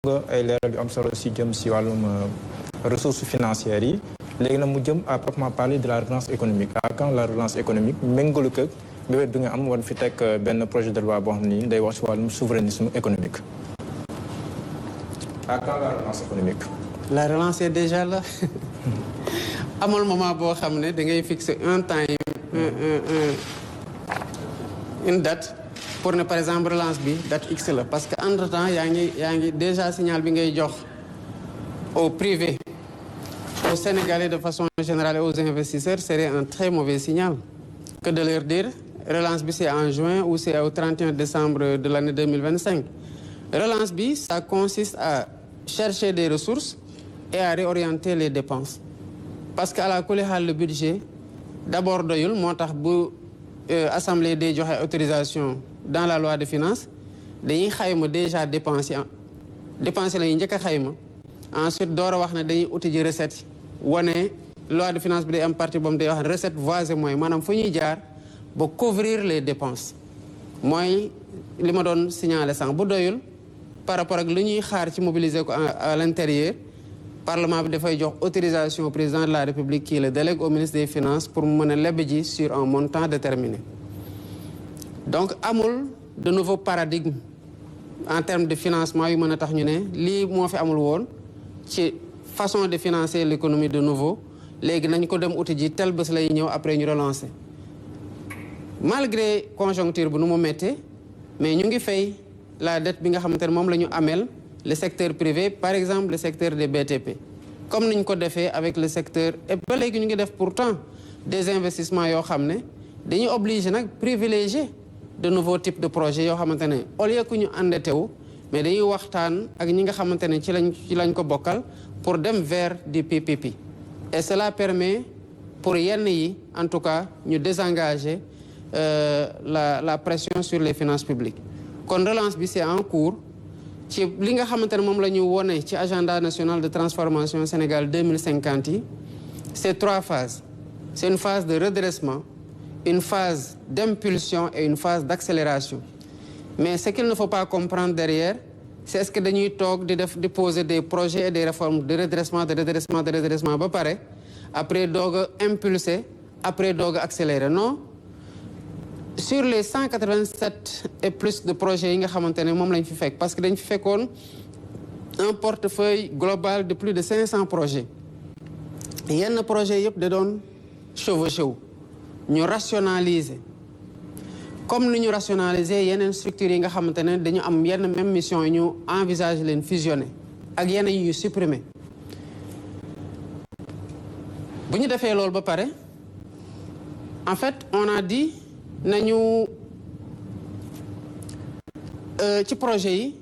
nga ay leeral yu am solo si jëm si wàllum ressources financières yi léegi nag mu jëm à proprement parler de la relance économique à quand la relance économique méngalu ko bébét bi nga am war fi teg benn projet de loi boo xam ni day wax si wàllum souverainisme économique à quand la relance économique. La relance est déjà là amul moment boo xam ne da ngay fixer un temps une date pour ne par exemple relance bi date X la parce que entre temps yaa ngi déjà signal bi ngay jox au privé aux Sénégalais de façon générale et aux investisseurs serait un très mauvais signal que de leur dire relance bi c'est en juin ou c'est au 31 décembre de l'année 2025. Relance bi ça consiste à chercher des ressources et à réorienter les dépenses parce que à la kulli xaal le budget d'abord doyul moo tax bu assemblée day joxe autorisation dans la loi de finances dañuy xayma déjà dépenses la ñuy njëkk a xayma ensuite door a wax ne dañuy uti ji recettes wane loi de finance bi day am partie boobu day wax recette voies et moyens maanaam fu ñuy jaar ba couvrir les dépenses mooy li ma doon signaler sànq bu doyul par rapport ak lu ñuy xaar ci mobiliser ko à l'intérieur parlement bi dafay jox autorisation au président de la République qui le délègue au ministre des Finances pour mu mën a leb ji sur un montant déterminé donc amul de nouveau paradigme en termes de financement yu mën a tax ñu ne lii moo fi amul woon ci façon de financer l'économie de nouveau léegi nañ ko dem uti ji tel bés lay ñëw après ñu relancer malgré conjoncture bu nu mu méttee mais ñu ngi fay la dette bi nga xamante ne moom la ñu ameel le secteur privé par exemple le secteur des BTP comme niñ ko defee avec le secteur et ba léegi ñu ngi def pourtant des investissements yoo xam ne dañuy obligé nag privilégier de nouveaux types de projets yoo xamante ne au lieu que ñu endetté wu mais dañuy waxtaan ak ñi nga xamante ne ci lañ ko bokkal pour dem vers du PPP et cela permet pour yenn yi en tout cas ñu désengager la pression sur les finances publiques kon relance bi c'est en cours ci li nga xamante ne moom la ñu wone ci agenda national de transformation Sénégal 2050 yi c'est 3 phases c'est une phase de redressement une phase d'impulsion et une phase d'accélération mais ce qu'il ne faut pas comprendre derrière c'est est-ce que dañuy toog di poser des projets et des réformes de redressement ba pare après doog a impulser après doog a accélérer non sur les 187 et plus de projets yi nga xamante ne moom lañ fi fekk parce que dañ fi fekkoon un portefeuille global de plus de 500 projets yenn projets yëpp da doon chevauché wu ñu rationaliser comme ni ñu rationaliser yeneen structures yi nga xamante ne dañu am yenn même mission yi ñu envisager leen fusionner ak yenn yi ñu supprimer bu ñu defee loolu ba pare en fait on a dit nañu ci projet yi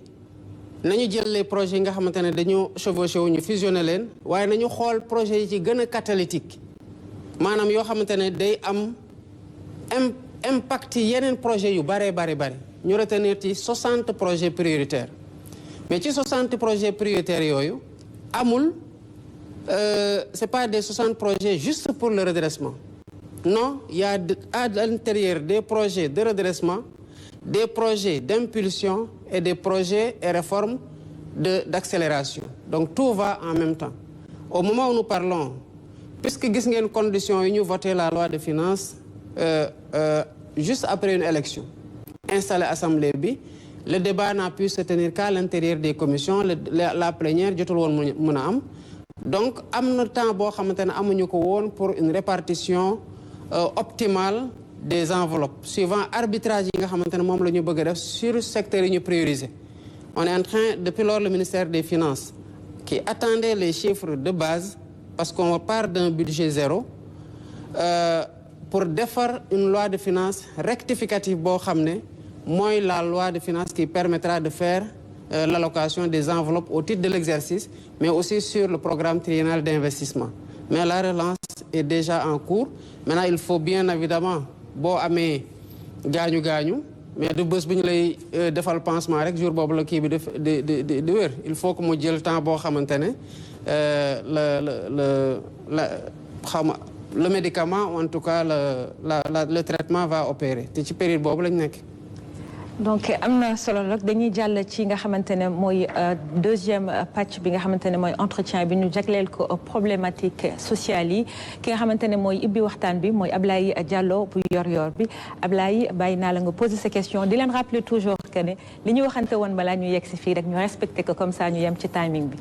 nañu jël les projets yi nga xamante ne dañu chevauché wu ñu fusionner leen waaye nañu xool projets yi ci gën a catalytique maanaam yoo xamante ne day am impact yeneen projets yu bare ñu retenir ci 60 projets prioritaires mais ci 60 projets prioritaires yooyu amul c'est pas des 60 projets juste pour le redressement non il y a à l'intérieur des projets de redressement des projets d'impulsion et des projets et réformes d'accélération donc tout va en même temps au moment où nous parlons puisque gis ngeen conditions yi ñu voté la loi de finances juste après une élection installé assemblée bi le débat n'a pu se tenir qu'à l'intérieur des commissions la plénière jotul woon mën a am donc am na temps boo xamante ne amuñu ko woon pour une répartition optimale des enveloppes suivant arbitrage yi nga xamante ne moom la ñu bëgg a def sur secteurs yi ñu prioriser on est en train depuis lors le ministère des Finances qui attendait les chiffres de base parce qu'on part d'un budget zéro pour defar une loi de finances rectificative boo xam ne mooy la loi de finances qui permettra de faire l'allocation des enveloppes au titre de l'exercice mais aussi sur le programme triennal d'investissement mais la relance est déjà en cours maintenant il faut bien évidemment boo amee gaañu mais du bés bu ñu lay defal pansement rek jour boobu la kii bi di wér il faut que mu jël temps boo xamante ne le médicament ou en tout cas le traitement va opérer te ci période boobu lañ nekk. donc am na solo nag dañuy jàll ci nga xamante ne mooy deuxième pàcc bi nga xamante ne mooy entretien bi ñu jagleel ko problématique sociale yi ki nga xamante ne mooy ibbi waxtaan bi mooy Ablaye Diallo bu yor-yor bi Ablaye bàyyi naa la nga poser sa question di leen rappeler toujours que ne li ñu waxante woon balaa ñu yegg si fii rek ñu respecté ko comme ça ñu yem ci timing bi.